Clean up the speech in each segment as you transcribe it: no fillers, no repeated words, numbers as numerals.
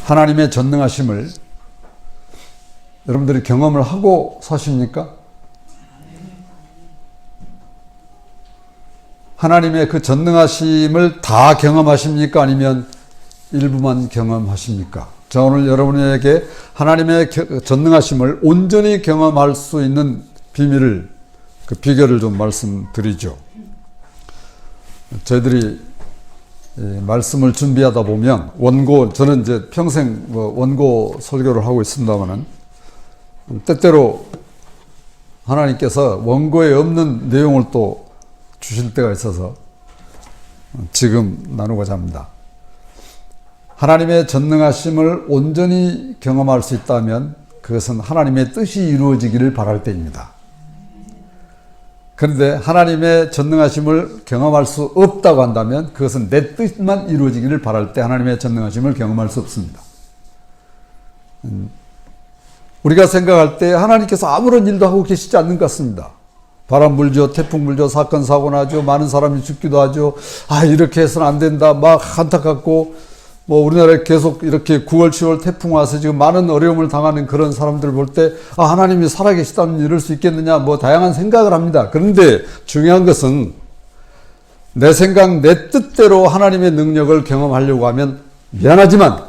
하나님의 전능하심을 여러분들이 경험을 하고 사십니까? 하나님의 그 전능하심을 다 경험하십니까? 아니면 일부만 경험하십니까? 자, 오늘 여러분에게 하나님의 전능하심을 온전히 경험할 수 있는 비밀을, 그 비결을 좀 말씀드리죠. 저희들이 말씀을 준비하다 보면 저는 이제 평생 원고 설교를 하고 있습니다만은 때때로 하나님께서 원고에 없는 내용을 또 주실 때가 있어서 지금 나누고자 합니다. 하나님의 전능하심을 온전히 경험할 수 있다면 그것은 하나님의 뜻이 이루어지기를 바랄 때입니다. 그런데 하나님의 전능하심을 경험할 수 없다고 한다면 그것은 내 뜻만 이루어지기를 바랄 때 하나님의 전능하심을 경험할 수 없습니다. 우리가 생각할 때 하나님께서 아무런 일도 하고 계시지 않는 것 같습니다. 바람 불죠, 태풍 불죠, 사건 사고 나죠, 많은 사람이 죽기도 하죠. 이렇게 해서는 안 된다, 막 안타깝고, 우리나라에 계속 이렇게 9월, 10월 태풍 와서 지금 많은 어려움을 당하는 그런 사람들을 볼 때, 하나님이 살아계시다면 이럴 수 있겠느냐, 다양한 생각을 합니다. 그런데 중요한 것은 내 생각, 내 뜻대로 하나님의 능력을 경험하려고 하면 미안하지만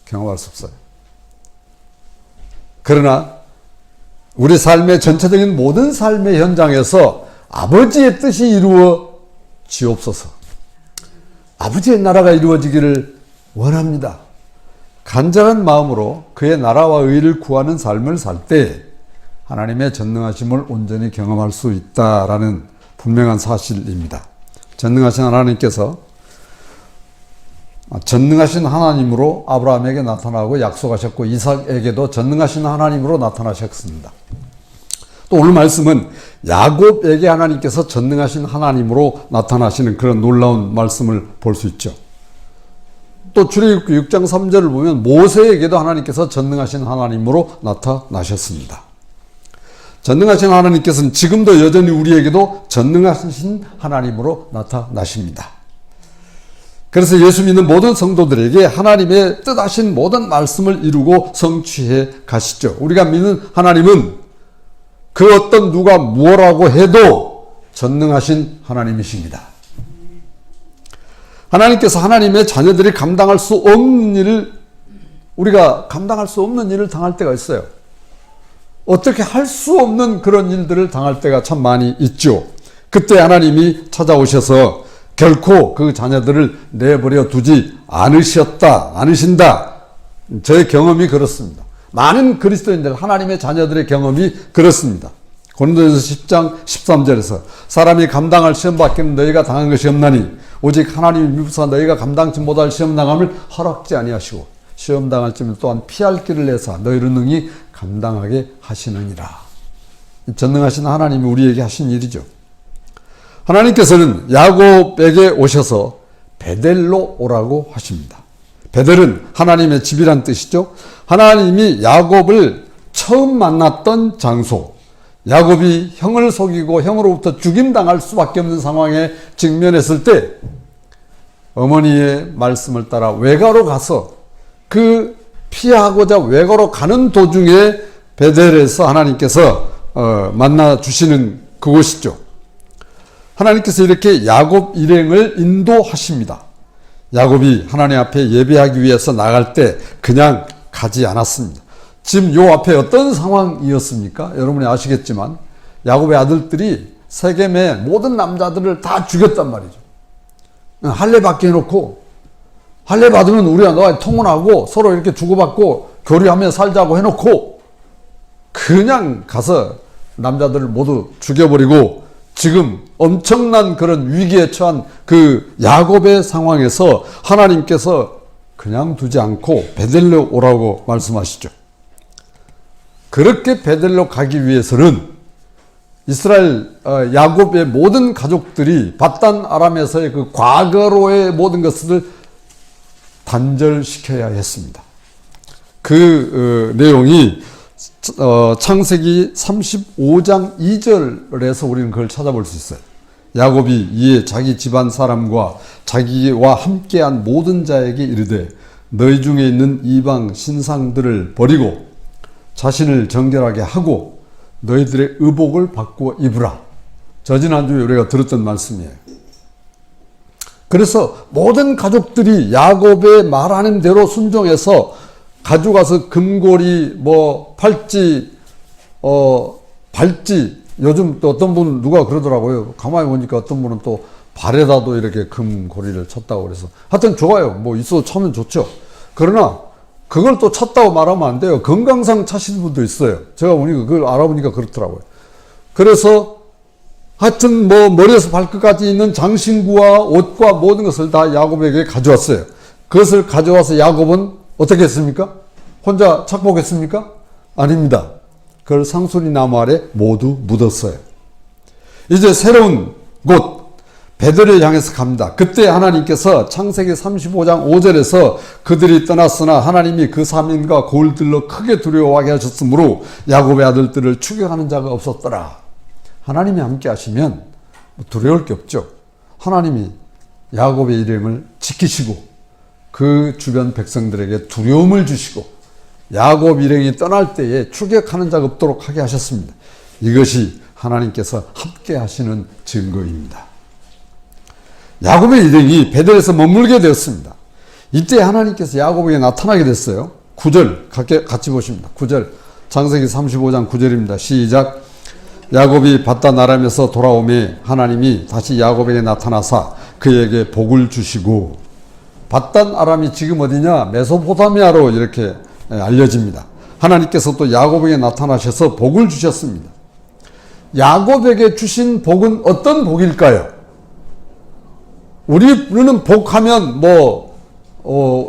경험할 수 없어요. 그러나 우리 삶의 전체적인 모든 삶의 현장에서 아버지의 뜻이 이루어지옵소서. 아버지의 나라가 이루어지기를 원합니다. 간절한 마음으로 그의 나라와 의를 구하는 삶을 살 때 하나님의 전능하심을 온전히 경험할 수 있다라는 분명한 사실입니다. 전능하신 하나님께서 전능하신 하나님으로 아브라함에게 나타나고 약속하셨고 이삭에게도 전능하신 하나님으로 나타나셨습니다. 또 오늘 말씀은 야곱에게 하나님께서 전능하신 하나님으로 나타나시는 그런 놀라운 말씀을 볼 수 있죠. 또 출애굽기 6장 3절을 보면 모세에게도 하나님께서 전능하신 하나님으로 나타나셨습니다. 전능하신 하나님께서는 지금도 여전히 우리에게도 전능하신 하나님으로 나타나십니다. 그래서 예수 믿는 모든 성도들에게 하나님의 뜻하신 모든 말씀을 이루고 성취해 가시죠. 우리가 믿는 하나님은 그 어떤 누가 무엇라고 해도 전능하신 하나님이십니다. 하나님께서 하나님의 자녀들이 감당할 수 없는 일을, 우리가 감당할 수 없는 일을 당할 때가 있어요. 어떻게 할 수 없는 그런 일들을 당할 때가 참 많이 있죠. 그때 하나님이 찾아오셔서 결코 그 자녀들을 내버려 두지 않으신다. 저의 경험이 그렇습니다. 많은 그리스도인들, 하나님의 자녀들의 경험이 그렇습니다. 고린도전서 10장 13절에서 사람이 감당할 시험 밖에는 너희가 당한 것이 없나니 오직 하나님이 미부사 너희가 감당치 못할 시험 당함을 허락지 아니하시고 시험 당할 쯤에 또한 피할 길을 내사 너희를 능히 감당하게 하시느니라. 전능하신 하나님이 우리에게 하신 일이죠. 하나님께서는 야곱에게 오셔서 베델로 오라고 하십니다. 베델은 하나님의 집이란 뜻이죠. 하나님이 야곱을 처음 만났던 장소, 야곱이 형을 속이고 형으로부터 죽임당할 수밖에 없는 상황에 직면했을 때 어머니의 말씀을 따라 외가로 가서 그 피하고자 외가로 가는 도중에 베델에서 하나님께서 만나 주시는 그곳이죠. 하나님께서 이렇게 야곱 일행을 인도하십니다. 야곱이 하나님 앞에 예배하기 위해서 나갈 때 그냥 가지 않았습니다. 지금 요 앞에 어떤 상황이었습니까? 여러분이 아시겠지만 야곱의 아들들이 세겜의 모든 남자들을 다 죽였단 말이죠. 할례 받게 해놓고, 할례 받으면 우리가 너와 통혼하고 서로 이렇게 주고받고 교류하며 살자고 해놓고 그냥 가서 남자들을 모두 죽여버리고 지금 엄청난 그런 위기에 처한 그 야곱의 상황에서 하나님께서 그냥 두지 않고 베델로 오라고 말씀하시죠. 그렇게 베델로 가기 위해서는 이스라엘 야곱의 모든 가족들이 밧단 아람에서의 그 과거로의 모든 것을 단절시켜야 했습니다. 그 내용이 창세기 35장 2절에서 우리는 그걸 찾아볼 수 있어요. 야곱이 이에 자기 집안 사람과 자기와 함께한 모든 자에게 이르되 너희 중에 있는 이방 신상들을 버리고 자신을 정결하게 하고 너희들의 의복을 바꾸어 입으라. 지난주에 우리가 들었던 말씀이에요. 그래서 모든 가족들이 야곱의 말하는 대로 순종해서 가져가서 금고리, 팔찌, 발찌, 요즘 또 어떤 분 누가 그러더라고요. 가만히 보니까 어떤 분은 또 발에다도 이렇게 금고리를 쳤다고 그래서. 하여튼 좋아요. 있어도 차면 좋죠. 그러나 그걸 또 찼다고 말하면 안 돼요. 건강상 차시는 분도 있어요. 제가 보니까 그걸 알아보니까 그렇더라고요. 그래서 하여튼 머리에서 발끝까지 있는 장신구와 옷과 모든 것을 다 야곱에게 가져왔어요. 그것을 가져와서 야곱은 어떻게 했습니까? 혼자 착복했습니까? 아닙니다. 그걸 상수리 나무 아래 모두 묻었어요. 이제 새로운 곳 베델을 향해서 갑니다. 그때 하나님께서 창세기 35장 5절에서 그들이 떠났으나 하나님이 그 사민과 고을들로 크게 두려워하게 하셨으므로 야곱의 아들들을 추격하는 자가 없었더라. 하나님이 함께 하시면 두려울 게 없죠. 하나님이 야곱의 이름을 지키시고 그 주변 백성들에게 두려움을 주시고 야곱 일행이 떠날 때에 추격하는 자가 없도록 하게 하셨습니다. 이것이 하나님께서 함께 하시는 증거입니다. 야곱의 일행이 베델에서 머물게 되었습니다. 이때 하나님께서 야곱에게 나타나게 됐어요. 9절 같이 보십니다. 9절 창세기 35장 9절입니다. 시작. 야곱이 바단 아람에서 돌아오매 하나님이 다시 야곱에게 나타나사 그에게 복을 주시고, 바단 아람이 지금 어디냐? 메소포타미아로 이렇게 알려집니다. 하나님께서 또 야곱에게 나타나셔서 복을 주셨습니다. 야곱에게 주신 복은 어떤 복일까요? 우리는 복하면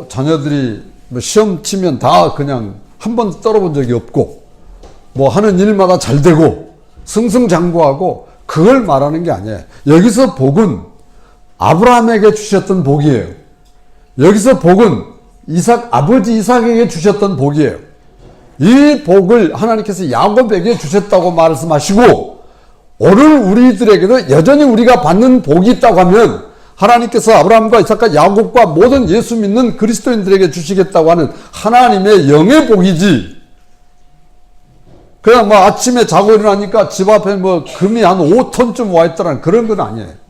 자녀들이 시험 치면 다 그냥 한 번도 떨어본 적이 없고 하는 일마다 잘 되고 승승장구하고 그걸 말하는 게 아니에요. 여기서 복은 아브라함에게 주셨던 복이에요. 여기서 복은 아버지 이삭에게 주셨던 복이에요. 이 복을 하나님께서 야곱에게 주셨다고 말씀하시고, 오늘 우리들에게도 여전히 우리가 받는 복이 있다고 하면 하나님께서 아브라함과 이삭과 야곱과 모든 예수 믿는 그리스도인들에게 주시겠다고 하는 하나님의 영의 복이지, 그냥 아침에 자고 일어나니까 집 앞에 금이 한 5톤쯤 와 있더라는 그런 건 아니에요.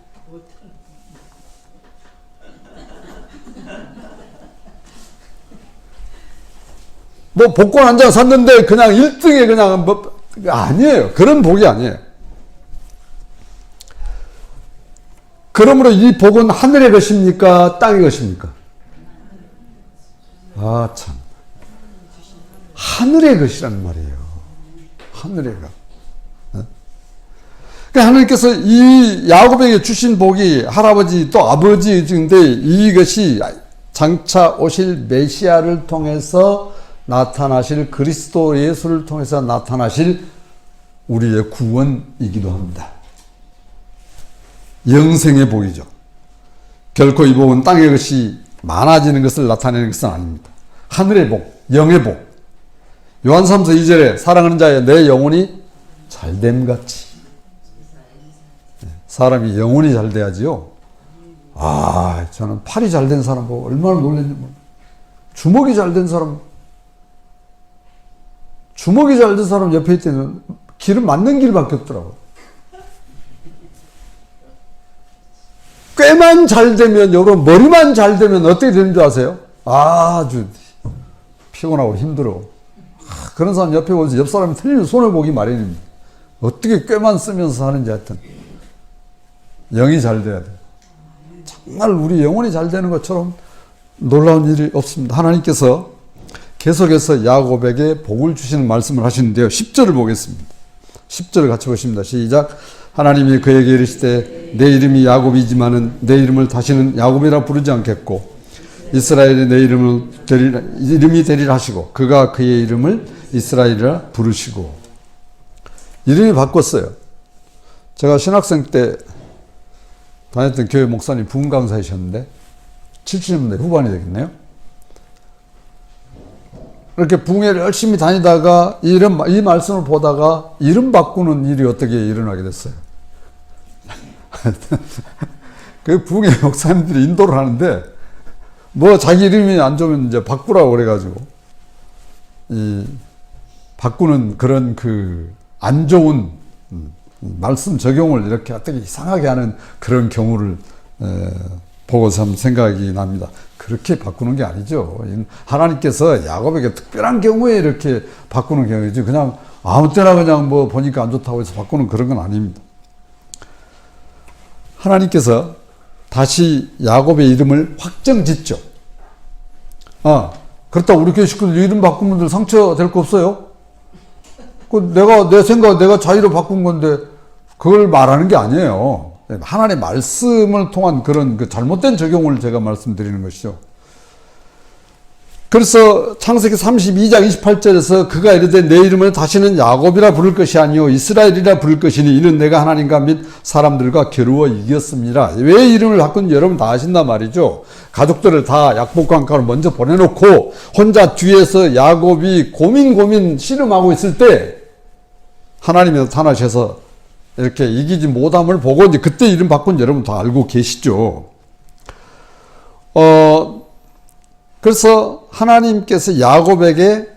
복권 한 장 샀는데 그냥 1등에 그냥 아니에요. 그런 복이 아니에요. 그러므로 이 복은 하늘의 것입니까? 땅의 것입니까? 참. 하늘의 것이라는 말이에요. 하늘의 것. 그러니까 하나님께서 이 야곱에게 주신 복이 할아버지 또 아버지인데 이것이 장차 오실 메시아를 통해서 나타나실 그리스도 예수를 통해서 나타나실 우리의 구원이기도 합니다. 영생의 복이죠. 결코 이 복은 땅의 것이 많아지는 것을 나타내는 것은 아닙니다. 하늘의 복, 영의 복. 요한 3서 2절에 사랑하는 자여 내 영혼이 잘됨같이. 사람이 영혼이 잘 돼야지요. 저는 팔이 잘 된 사람 보고 얼마나 놀랐는지 모르겠어요. 주먹이 잘 된 사람 옆에 있더니 길은 맞는 길밖에 없더라고요. 꾀만 잘 되면, 여러분, 머리만 잘 되면 어떻게 되는 줄 아세요? 아주 피곤하고 힘들어. 그런 사람 옆에 보면서 옆 사람이 틀리는 손을 보기 마련입니다. 어떻게 꾀만 쓰면서 하는지 하여튼. 영이 잘 돼야 돼. 정말 우리 영혼이 잘 되는 것처럼 놀라운 일이 없습니다. 하나님께서 계속해서 야곱에게 복을 주시는 말씀을 하시는데요. 10절을 보겠습니다. 10절을 같이 보십니다. 시작. 하나님이 그에게 이르시되 내 이름이 야곱이지만은 내 이름을 다시는 야곱이라 부르지 않겠고 이스라엘이 내 이름이 되리라 하시고 그가 그의 이름을 이스라엘이라 부르시고. 이름이 바꿨어요. 제가 신학생 때 다녔던 교회 목사님 부흥 강사이셨는데 70년대 후반이 되겠네요. 이렇게 부흥회를 열심히 다니다가 이 말씀을 보다가 이름 바꾸는 일이 어떻게 일어나게 됐어요. 그 부흥회 목사님들이 인도를 하는데 뭐 자기 이름이 안 좋으면 이제 바꾸라고 그래가지고 바꾸는 그런 그 안 좋은 말씀 적용을 이렇게 어떻게 이상하게 하는 그런 경우를 보고서 참 생각이 납니다. 그렇게 바꾸는 게 아니죠. 하나님께서 야곱에게 특별한 경우에 이렇게 바꾸는 경우이지 그냥 아무 때나 그냥 뭐 보니까 안 좋다고 해서 바꾸는 그런 건 아닙니다. 하나님께서 다시 야곱의 이름을 확정짓죠. 그렇다고 우리 교회 식구들 이름 바꾸면 들 상처 될 거 없어요? 내 생각, 내가 자의로 바꾼 건데, 그걸 말하는 게 아니에요. 하나님의 말씀을 통한 그런 그 잘못된 적용을 제가 말씀드리는 것이죠. 그래서 창세기 32장 28절에서 그가 이르되 내 이름을 다시는 야곱이라 부를 것이 아니요 이스라엘이라 부를 것이니 이는 내가 하나님과 및 사람들과 겨루어 이겼습니다. 왜 이름을 바꾼지 여러분 다 아신단 말이죠. 가족들을 다 약복강가로 먼저 보내놓고 혼자 뒤에서 야곱이 고민 씨름하고 있을 때 하나님이 나타나셔서 이렇게 이기지 못함을 보고 이제 그때 이름 바꾼 여러분 다 알고 계시죠. 그래서 하나님께서 야곱에게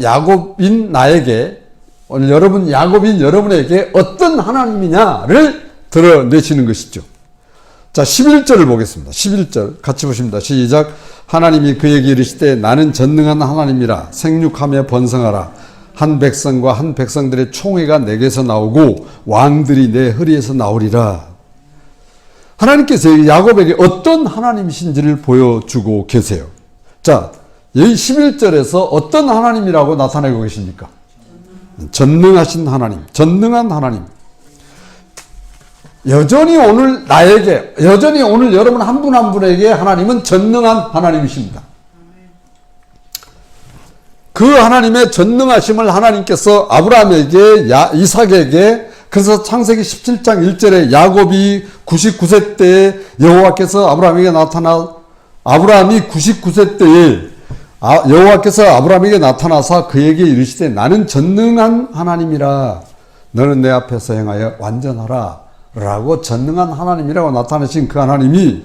야곱인 나에게 오늘 여러분 야곱인 여러분에게 어떤 하나님이냐를 드러내시는 것이죠. 자, 11절을 보겠습니다. 11절 같이 보십니다. 시작. 하나님이 그에게 이르시되 나는 전능한 하나님이라 생육하며 번성하라. 한 백성과 한 백성들의 총회가 내게서 나오고 왕들이 내 허리에서 나오리라. 하나님께서 야곱에게 어떤 하나님이신지를 보여주고 계세요. 자, 여기 11절에서 어떤 하나님이라고 나타내고 계십니까? 전능하신 하나님, 전능한 하나님. 여전히 오늘 여러분 한 분 한 분에게 하나님은 전능한 하나님이십니다. 그 하나님의 전능하심을 하나님께서 아브라함에게, 이삭에게, 그래서 창세기 17장 1절에 야곱이 99세 때에 여호와께서 아브라함에게 아브라함이 99세 때에 여호와께서 아브라함에게 나타나사 그에게 이르시되 나는 전능한 하나님이라 너는 내 앞에서 행하여 완전하라 라고 전능한 하나님이라고 나타나신 그 하나님이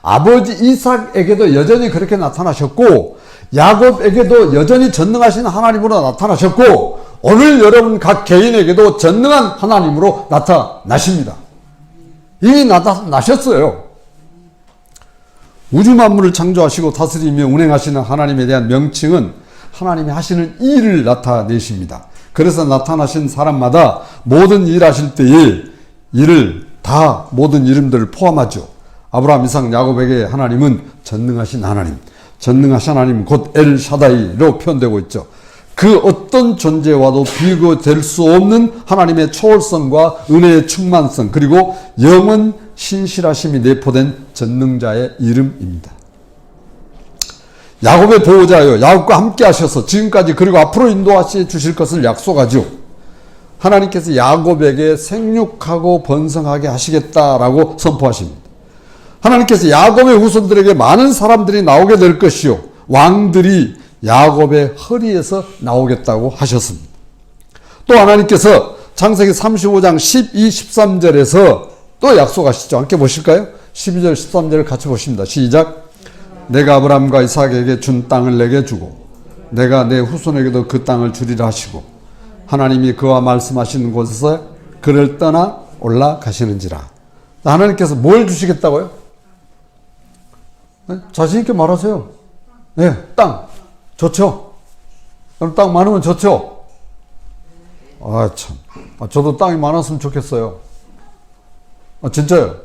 아버지 이삭에게도 여전히 그렇게 나타나셨고 야곱에게도 여전히 전능하신 하나님으로 나타나셨고 오늘 여러분 각 개인에게도 전능한 하나님으로 나타나십니다. 이미 나타나셨어요. 우주 만물을 창조하시고 다스리며 운행하시는 하나님에 대한 명칭은 하나님이 하시는 일을 나타내십니다. 그래서 나타나신 사람마다 모든 일 하실 때에 일을 다 모든 이름들을 포함하죠. 아브라함, 이삭, 야곱에게 하나님은 전능하신 하나님, 전능하신 하나님 곧 엘샤다이로 표현되고 있죠. 그 어떤 존재와도 비교될 수 없는 하나님의 초월성과 은혜의 충만성 그리고 영원 신실하심이 내포된 전능자의 이름입니다. 야곱의 보호자여 야곱과 함께 하셔서 지금까지 그리고 앞으로 인도하시 주실 것을 약속하죠. 하나님께서 야곱에게 생육하고 번성하게 하시겠다라고 선포하십니다. 하나님께서 야곱의 후손들에게 많은 사람들이 나오게 될 것이요 왕들이 야곱의 허리에서 나오겠다고 하셨습니다. 또 하나님께서 창세기 35장 12, 13절에서 또 약속하시죠. 함께 보실까요? 12절, 13절을 같이 보십니다. 시작. 내가 아브라함과 이삭에게 준 땅을 내게 주고 내가 내 후손에게도 그 땅을 주리라 하시고 하나님이 그와 말씀하시는 곳에서 그를 떠나 올라가시는지라. 하나님께서 뭘 주시겠다고요? 네? 자신 있게 말하세요. 네, 땅. 좋죠? 그럼 땅 많으면 좋죠? 참. 저도 땅이 많았으면 좋겠어요. 진짜요.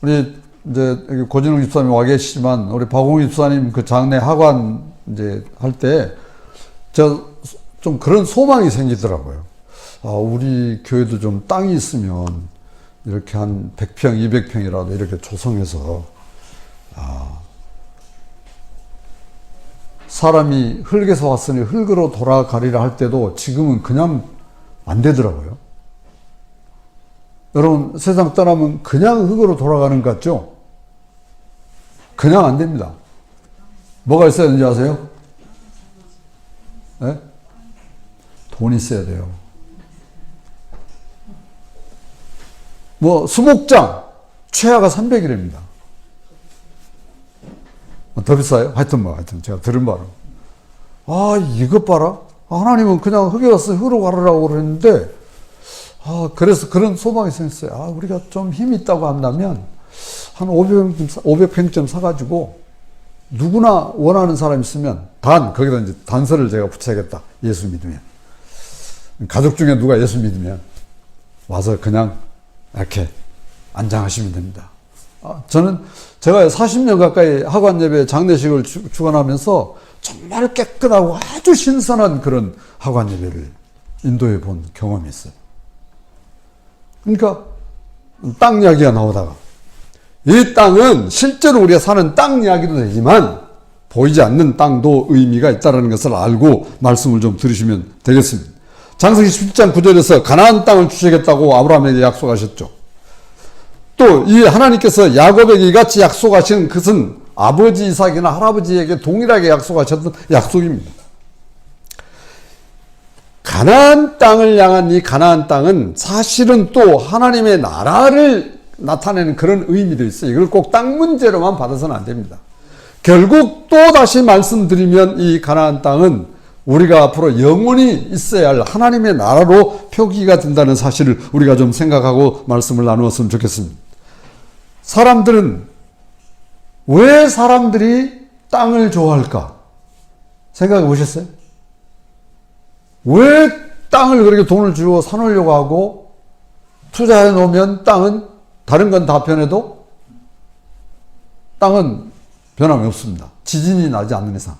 우리, 이제, 고진웅 집사님 와 계시지만, 우리 박홍희 집사님 그 장례 하관, 이제, 할 때, 제가 좀 그런 소망이 생기더라고요. 우리 교회도 좀 땅이 있으면, 이렇게 한 100평, 200평이라도 이렇게 조성해서, 사람이 흙에서 왔으니 흙으로 돌아가리라 할 때도 지금은 그냥 안 되더라고요. 여러분, 세상 떠나면 그냥 흙으로 돌아가는 것 같죠? 그냥 안 됩니다. 뭐가 있어야 되는지 아세요? 네? 돈이 있어야 돼요. 수목장, 최하가 300이랍니다. 더 비싸요? 하여튼 제가 들은 바로. 이것 봐라. 하나님은 그냥 흙에 가서 흙으로 가르라고 그랬는데, 그래서 그런 소망이 생겼어요. 우리가 좀 힘이 있다고 한다면, 한 500평쯤 사가지고, 누구나 원하는 사람 있으면, 거기다 이제 단서를 제가 붙여야겠다. 예수 믿으면. 가족 중에 누가 예수 믿으면, 와서 그냥 이렇게 안장하시면 됩니다. 제가 40년 가까이 학원 예배 장례식을 주관하면서 정말 깨끗하고 아주 신선한 그런 학원 예배를 인도해 본 경험이 있어요. 그러니까 땅 이야기가 나오다가 이 땅은 실제로 우리가 사는 땅 이야기도 되지만 보이지 않는 땅도 의미가 있다는 것을 알고 말씀을 좀 들으시면 되겠습니다. 창세기 17장 9절에서 가나안 땅을 주시겠다고 아브라함에게 약속하셨죠. 또 이 하나님께서 야곱에게 이같이 약속하신 것은 아버지 이삭이나 할아버지에게 동일하게 약속하셨던 약속입니다. 가나안 땅을 향한 이 가나안 땅은 사실은 또 하나님의 나라를 나타내는 그런 의미도 있어요. 이걸 꼭 땅 문제로만 받아서는 안 됩니다. 결국 또 다시 말씀드리면 이 가나안 땅은 우리가 앞으로 영원히 있어야 할 하나님의 나라로 표기가 된다는 사실을 우리가 좀 생각하고 말씀을 나누었으면 좋겠습니다. 왜 사람들이 땅을 좋아할까? 생각해 보셨어요? 왜 땅을 그렇게 돈을 주고 사놓으려고 하고 투자해 놓으면 땅은 다른 건 다 변해도 땅은 변함이 없습니다. 지진이 나지 않는 이상.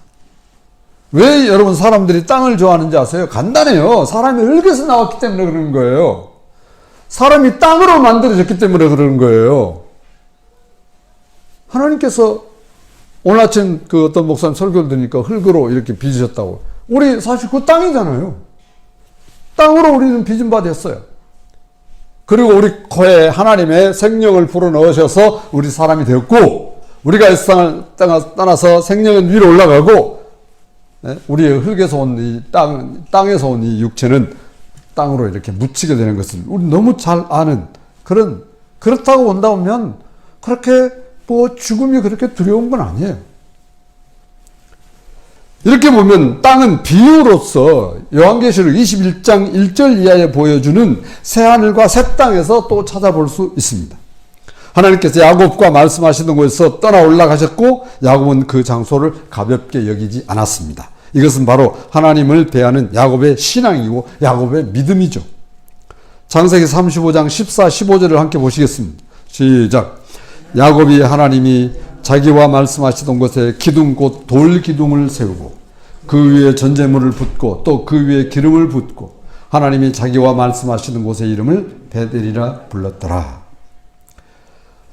왜 여러분 사람들이 땅을 좋아하는지 아세요? 간단해요. 사람이 흙에서 나왔기 때문에 그러는 거예요. 사람이 땅으로 만들어졌기 때문에 그러는 거예요. 하나님께서 오늘 아침 어떤 목사님 설교를 들으니까 흙으로 이렇게 빚으셨다고. 우리 사실 그 땅이잖아요. 땅으로 우리는 빚은 바 됐어요. 그리고 우리 코에 하나님의 생명을 불어넣으셔서 우리 사람이 되었고, 우리가 이 세상을 떠나서 생명은 위로 올라가고, 우리의 흙에서 온 이 땅에서 온 이 육체는 땅으로 이렇게 묻히게 되는 것을 우리 너무 잘 아는 그렇다고 본다면 그렇게 죽음이 그렇게 두려운 건 아니에요. 이렇게 보면 땅은 비유로서 요한계시록 21장 1절 이하에 보여주는 새하늘과 새 땅에서 또 찾아볼 수 있습니다. 하나님께서 야곱과 말씀하시던 곳에서 떠나 올라가셨고 야곱은 그 장소를 가볍게 여기지 않았습니다. 이것은 바로 하나님을 대하는 야곱의 신앙이고 야곱의 믿음이죠. 창세기 35장 14, 15절을 함께 보시겠습니다. 시작. 야곱이 하나님이 자기와 말씀하시던 곳에 기둥 곧 돌기둥을 세우고 그 위에 전제물을 붓고 또 그 위에 기름을 붓고 하나님이 자기와 말씀하시는 곳의 이름을 베델이라 불렀더라.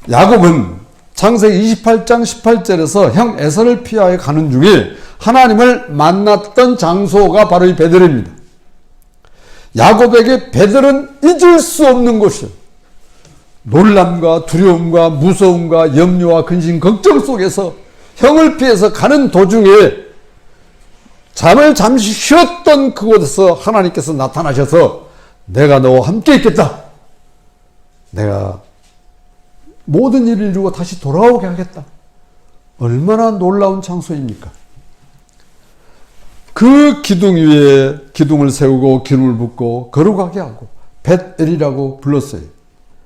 야곱은 창세기 28장 18절에서 형 에서를 피하여 가는 중에 하나님을 만났던 장소가 바로 이 베델입니다. 야곱에게 베델은 잊을 수 없는 곳이에요. 놀람과 두려움과 무서움과 염려와 근심 걱정 속에서 형을 피해서 가는 도중에 잠을 잠시 쉬었던 그곳에서 하나님께서 나타나셔서 내가 너와 함께 있겠다. 내가 모든 일을 이루고 다시 돌아오게 하겠다. 얼마나 놀라운 장소입니까? 그 기둥 위에 기둥을 세우고 기름을 붓고 거룩하게 하고 벳엘이라고 불렀어요.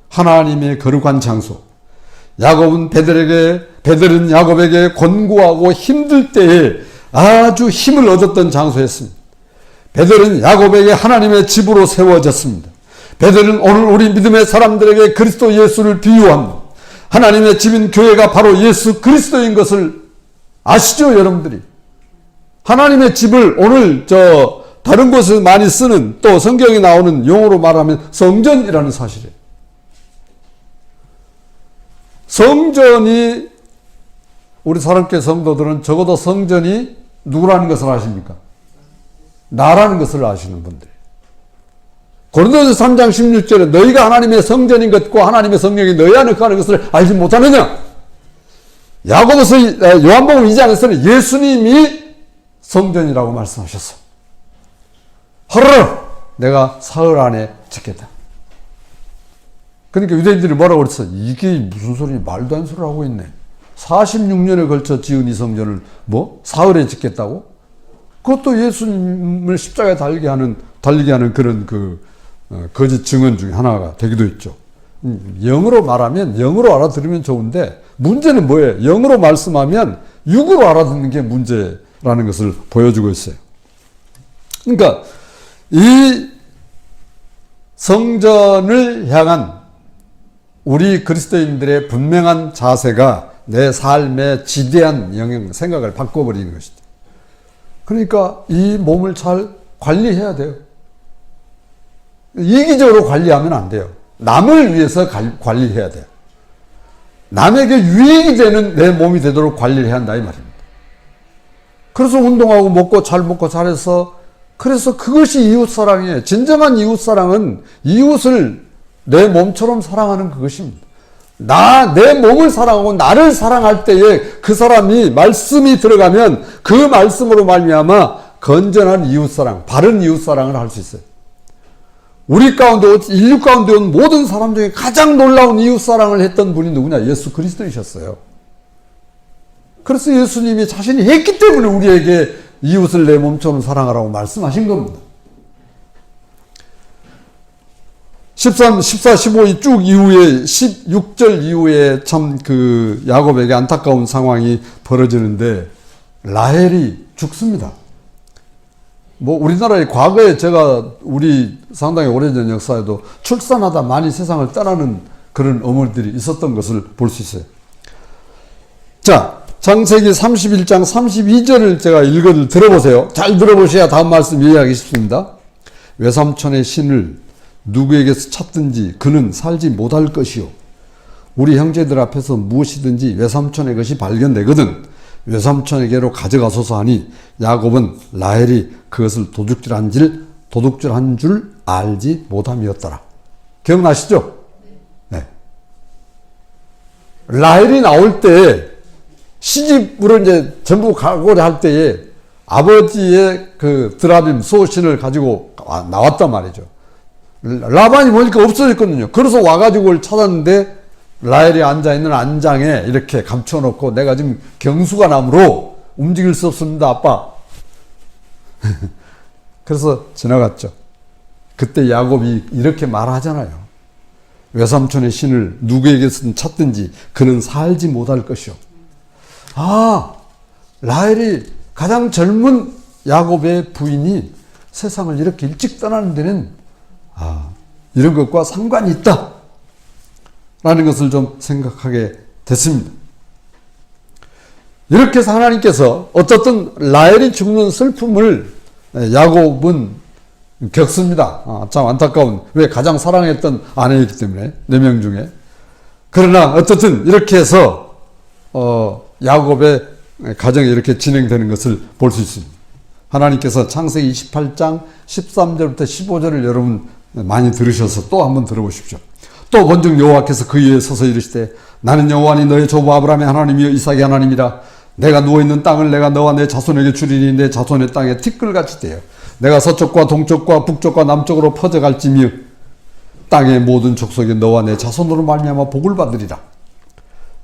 하나님의 거룩한 장소. 베델은 야곱에게 권고하고 힘들 때에 아주 힘을 얻었던 장소였습니다. 베델은 야곱에게 하나님의 집으로 세워졌습니다. 베델은 오늘 우리 믿음의 사람들에게 그리스도 예수를 비유합니다. 하나님의 집인 교회가 바로 예수 그리스도인 것을 아시죠, 여러분들이? 하나님의 집을 오늘 다른 곳에서 많이 쓰는 또 성경에 나오는 용어로 말하면 성전이라는 사실이에요. 성전이 우리 사랑교회 성도들은 적어도 성전이 누구라는 것을 아십니까? 나라는 것을 아시는 분들. 고린도전서 3장 16절에 너희가 하나님의 성전인 것과 하나님의 성령이 너희 안에 거하는 것을 알지 못하느냐? 야고보서 요한복음 2장에서는 예수님이 성전이라고 말씀하셨어. 하루를 내가 사흘 안에 짓겠다. 그러니까 유대인들이 뭐라고 그랬어? 이게 무슨 소리, 말도 안 소리를 하고 있네. 46년에 걸쳐 지은 이 성전을 뭐 사흘에 짓겠다고? 그것도 예수님을 십자가에 달리게 하는 그런 거짓 증언 중에 하나가 되기도 했죠. 영어로 말하면 영어로 알아들으면 좋은데 문제는 뭐예요? 영어로 말씀하면 육으로 알아듣는 게 문제라는 것을 보여주고 있어요. 그러니까 이 성전을 향한 우리 그리스도인들의 분명한 자세가 내 삶에 지대한 영향, 생각을 바꿔버리는 것이죠. 그러니까 이 몸을 잘 관리해야 돼요. 이기적으로 관리하면 안 돼요. 남을 위해서 관리해야 돼요. 남에게 유익이 되는 내 몸이 되도록 관리를 해야 한다 이 말입니다. 그래서 운동하고 먹고 잘해서 그래서 그것이 이웃사랑이에요. 진정한 이웃사랑은 이웃을 내 몸처럼 사랑하는 그것입니다. 내 몸을 사랑하고 나를 사랑할 때에 그 사람이 말씀이 들어가면 그 말씀으로 말미암아 건전한 이웃사랑, 바른 이웃사랑을 할 수 있어요. 우리 가운데, 인류 가운데 온 모든 사람 중에 가장 놀라운 이웃사랑을 했던 분이 누구냐? 예수 그리스도이셨어요. 그래서 예수님이 자신이 했기 때문에 우리에게 이웃을 내 몸처럼 사랑하라고 말씀하신 겁니다. 13, 14, 15 쭉 이후에 16절 이후에 참 야곱에게 안타까운 상황이 벌어지는데 라헬이 죽습니다. 뭐 우리나라의 과거에 우리 상당히 오래전 역사에도 출산하다 많이 세상을 떠나는 그런 어머니들이 있었던 것을 볼 수 있어요. 자, 창세기 31장 32절을 제가 들어보세요. 잘 들어보셔야 다음 말씀 이해하기 쉽습니다. 외삼촌의 신을 누구에게서 찾든지 그는 살지 못할 것이요. 우리 형제들 앞에서 무엇이든지 외삼촌의 것이 발견되거든 외삼촌에게로 가져가소서 하니 야곱은 라헬이 그것을 도둑질한 줄 알지 못함이었더라. 기억나시죠? 네. 라헬이 나올 때 시집으로 이제 전부 가고자 할 때에 아버지의 드라빔 소신을 가지고 나왔단 말이죠. 라반이 보니까 없어졌거든요. 그래서 와가지고 그걸 찾았는데 라헬이 앉아있는 안장에 이렇게 감춰놓고 내가 지금 경수가 나므로 움직일 수 없습니다, 아빠. 그래서 지나갔죠. 그때 야곱이 이렇게 말하잖아요. 외삼촌의 신을 누구에게서든 찾든지 그는 살지 못할 것이요. 라헬이 가장 젊은 야곱의 부인이 세상을 이렇게 일찍 떠나는 데는 이런 것과 상관이 있다 라는 것을 좀 생각하게 됐습니다. 이렇게 해서 하나님께서 어쨌든 라헬이 죽는 슬픔을 야곱은 겪습니다. 참 안타까운, 왜 가장 사랑했던 아내이기 때문에 4명 중에. 그러나 어쨌든 이렇게 해서 야곱의 가정이 이렇게 진행되는 것을 볼 수 있습니다. 하나님께서 창세기 28장 13절부터 15절을 여러분 많이 들으셔서 또 한번 들어보십시오. 또 본즉 여호와께서 그 위에 서서 이르시되 나는 여호와니 너의 조부 아브라함의 하나님이요 이삭의 하나님이라. 내가 누워있는 땅을 내가 너와 내 자손에게 주리니 내 자손의 땅에 티끌같이 되어 내가 서쪽과 동쪽과 북쪽과 남쪽으로 퍼져갈지며 땅의 모든 족속이 너와 내 자손으로 말미암아 복을 받으리라.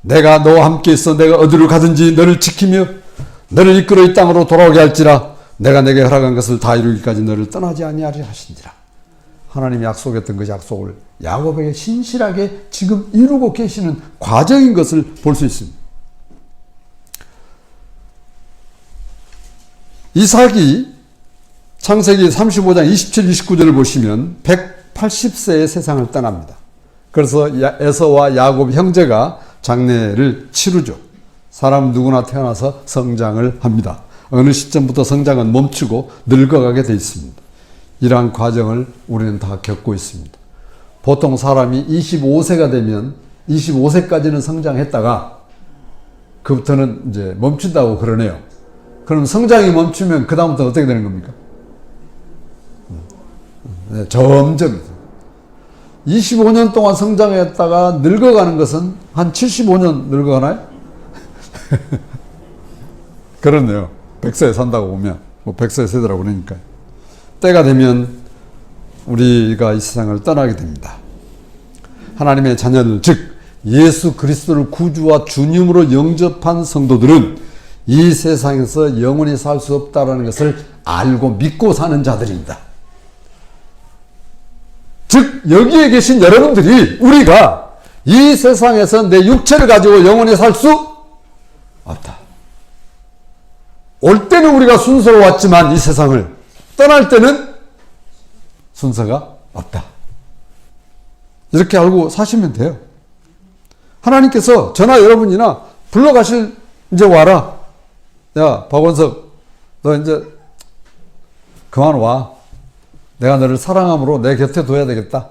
내가 너와 함께 있어 내가 어디로 가든지 너를 지키며 너를 이끌어 이 땅으로 돌아오게 할지라. 내가 내게 허락한 것을 다 이루기까지 너를 떠나지 아니하리라 하시니라. 하나님이 약속했던 그 약속을 야곱에게 신실하게 지금 이루고 계시는 과정인 것을 볼 수 있습니다. 이삭이 창세기 35장 27, 29절을 보시면 180세의 세상을 떠납니다. 그래서 에서와 야곱 형제가 장례를 치르죠. 사람 누구나 태어나서 성장을 합니다. 어느 시점부터 성장은 멈추고 늙어가게 되어 있습니다. 이러한 과정을 우리는 다 겪고 있습니다. 보통 사람이 25세가 되면 25세까지는 성장했다가 그부터는 이제 멈춘다고 그러네요. 그럼 성장이 멈추면 그 다음부터 어떻게 되는 겁니까? 네, 점점 25년 동안 성장했다가 늙어가는 것은 한 75년 늙어가나요? 그렇네요. 100세 산다고 보면 뭐 100세 세더라고 그러니까 때가 되면 우리가 이 세상을 떠나게 됩니다. 하나님의 자녀들, 즉 예수 그리스도를 구주와 주님으로 영접한 성도들은 이 세상에서 영원히 살 수 없다는 것을 알고 믿고 사는 자들입니다. 즉 여기에 계신 여러분들이, 우리가 이 세상에서 내 육체를 가지고 영원히 살 수 없다. 올 때는 우리가 순서로 왔지만 이 세상을 떠날 때는 순서가 없다. 이렇게 알고 사시면 돼요. 하나님께서 저나 여러분이나 불러가실, 이제 와라. 야, 박원석, 너 이제 그만 와. 내가 너를 사랑함으로 내 곁에 둬야 되겠다.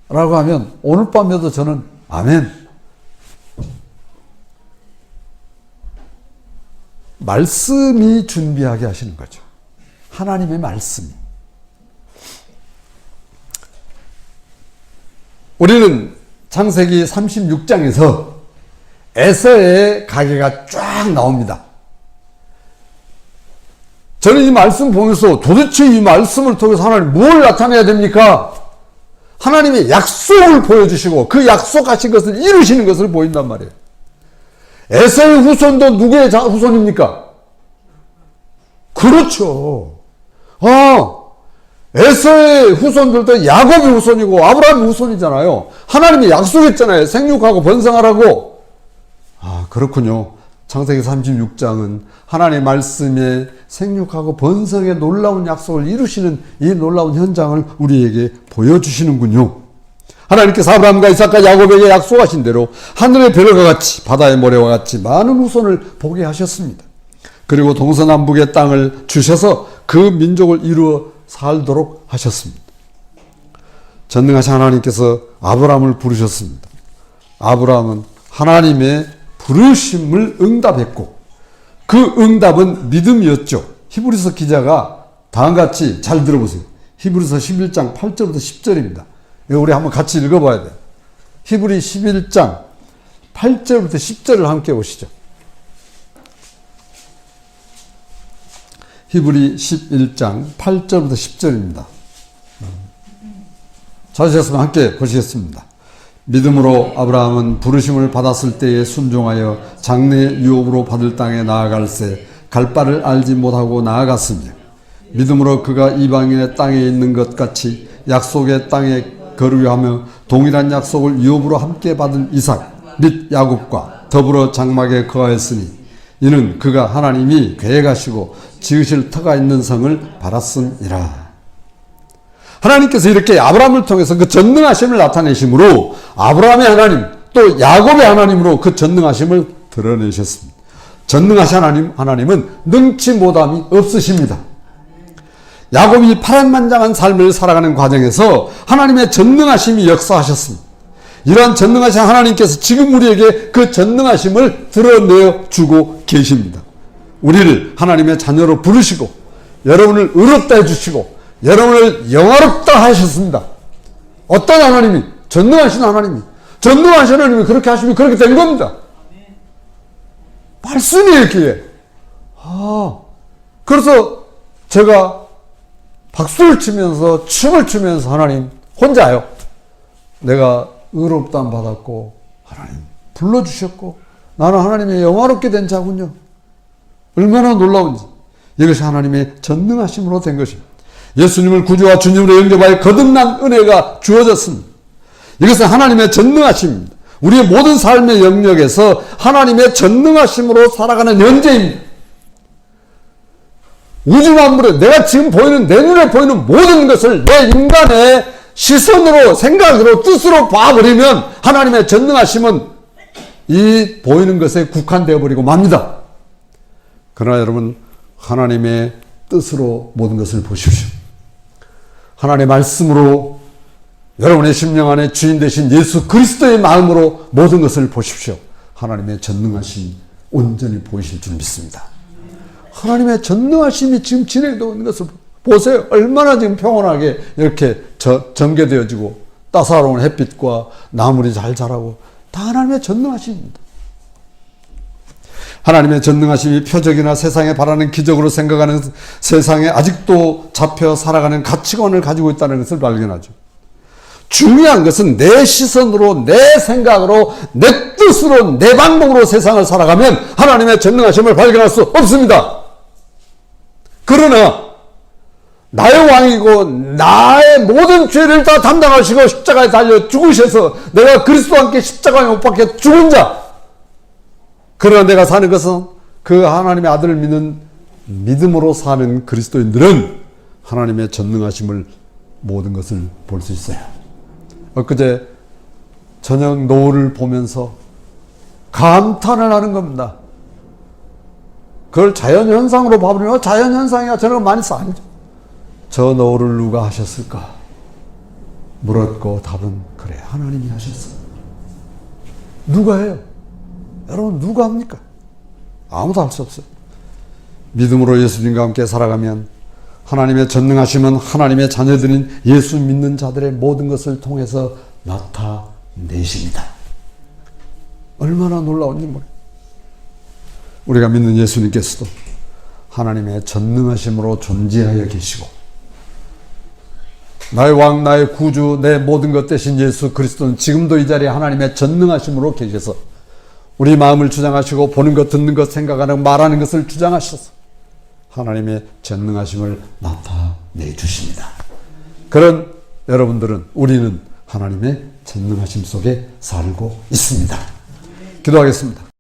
라고 하면 오늘 밤에도 저는 아멘. 말씀이 준비하게 하시는 거죠. 하나님의 말씀이. 우리는 창세기 36장에서 에서의 가계가 쫙 나옵니다. 저는 이 말씀 보면서 도대체 이 말씀을 통해서 하나님 뭘 나타내야 됩니까? 하나님의 약속을 보여주시고 그 약속하신 것을 이루시는 것을 보인단 말이에요. 에서의 후손도 누구의 후손입니까? 그렇죠. 에서의 후손들도 야곱의 후손이고 아브라함의 후손이잖아요. 하나님이 약속했잖아요. 생육하고 번성하라고. 그렇군요. 창세기 36장은 하나님의 말씀에 생육하고 번성의 놀라운 약속을 이루시는 이 놀라운 현장을 우리에게 보여주시는군요. 하나님께서 아브라함과 이삭과 야곱에게 약속하신 대로 하늘의 별과 같이 바다의 모래와 같이 많은 후손을 보게 하셨습니다. 그리고 동서남북의 땅을 주셔서 그 민족을 이루어 살도록 하셨습니다. 전능하신 하나님께서 아브라함을 부르셨습니다. 아브라함은 하나님의 부르심을 응답했고 그 응답은 믿음이었죠. 히브리서 기자가 다음같이, 잘 들어보세요. 히브리서 11장 8절부터 10절입니다. 이거 우리 한번 같이 읽어봐야 돼요. 히브리 11장 8절부터 10절을 함께 보시죠. 히브리 11장 8절부터 10절입니다. 찾으셨으면 함께 보시겠습니다. 믿음으로 아브라함은 부르심을 받았을 때에 순종하여 장래 유업으로 받을 땅에 나아갈새 갈 바를 알지 못하고 나아갔으며, 믿음으로 그가 이방인의 땅에 있는 것 같이 약속의 땅에 거류하며 동일한 약속을 유업으로 함께 받은 이삭 및 야곱과 더불어 장막에 거하였으니 이는 그가 하나님이 계획하시고 지으실 터가 있는 성을 받았음이라. 하나님께서 이렇게 아브라함을 통해서 그 전능하심을 나타내심으로 아브라함의 하나님 또 야곱의 하나님으로 그 전능하심을 드러내셨습니다. 전능하신 하나님은 능치 못함이 없으십니다. 야곱이 파란만장한 삶을 살아가는 과정에서 하나님의 전능하심이 역사하셨습니다. 이러한 전능하신 하나님께서 지금 우리에게 그 전능하심을 드러내어 주고 계십니다. 우리를 하나님의 자녀로 부르시고 여러분을 의롭다 해주시고 여러분을 영화롭다 하셨습니다. 어떤 하나님이? 전능하신 하나님이. 전능하신 하나님이 그렇게 하시면 그렇게 된 겁니다. 말씀이에요, 그게. 그래서 제가 박수를 치면서 춤을 추면서 하나님 혼자요. 내가 의롭다함 받았고 하나님 불러주셨고 나는 하나님의 영화롭게 된 자군요. 얼마나 놀라운지. 이것이 하나님의 전능하심으로 된 것입니다. 예수님을 구주와 주님으로 영접하여 거듭난 은혜가 주어졌습니다. 이것은 하나님의 전능하심입니다. 우리의 모든 삶의 영역에서 하나님의 전능하심으로 살아가는 현재입니다. 우주 만물에 내가 지금 보이는, 내 눈에 보이는 모든 것을 내 인간의 시선으로, 생각으로, 뜻으로 봐버리면 하나님의 전능하심은 이 보이는 것에 국한되어 버리고 맙니다. 그러나 여러분, 하나님의 뜻으로 모든 것을 보십시오. 하나님의 말씀으로 여러분의 심령 안에 주인 되신 예수 그리스도의 마음으로 모든 것을 보십시오. 하나님의 전능하심이 온전히 보이실 줄 믿습니다. 하나님의 전능하심이 지금 진행되고 있는 것을 보세요. 얼마나 지금 평온하게 이렇게 전개되어지고 따사로운 햇빛과 나물이 잘 자라고 다 하나님의 전능하심입니다. 하나님의 전능하심이 표적이나 세상에 바라는 기적으로 생각하는 세상에 아직도 잡혀 살아가는 가치관을 가지고 있다는 것을 발견하죠. 중요한 것은 내 시선으로, 내 생각으로, 내 뜻으로, 내 방법으로 세상을 살아가면 하나님의 전능하심을 발견할 수 없습니다. 그러나 나의 왕이고 나의 모든 죄를 다 담당하시고 십자가에 달려 죽으셔서 내가 그리스도와 함께 십자가에 못 박혀 죽은 자, 그러나 내가 사는 것은 그 하나님의 아들을 믿는 믿음으로 사는 그리스도인들은 하나님의 전능하심을 모든 것을 볼 수 있어요. 엊그제 저녁 노을을 보면서 감탄을 하는 겁니다. 그걸 자연현상으로 봐버리면 자연현상이야. 저는 많이 쌓이죠. 저 노을을 누가 하셨을까? 물었고 답은 그래, 하나님이 하셨어. 누가 해요? 여러분, 누가 합니까? 아무도 할 수 없어요. 믿음으로 예수님과 함께 살아가면 하나님의 전능하심은 하나님의 자녀들인 예수 믿는 자들의 모든 것을 통해서 나타내십니다. 얼마나 놀라운지 모르겠어요. 우리가 믿는 예수님께서도 하나님의 전능하심으로 존재하여 계시고 나의 왕, 나의 구주, 내 모든 것 되신 예수 그리스도는 지금도 이 자리에 하나님의 전능하심으로 계셔서 우리 마음을 주장하시고 보는 것, 듣는 것, 생각하는, 말하는 것을 주장하셔서 하나님의 전능하심을 나타내 주십니다. 그런 여러분들은, 우리는 하나님의 전능하심 속에 살고 있습니다. 기도하겠습니다.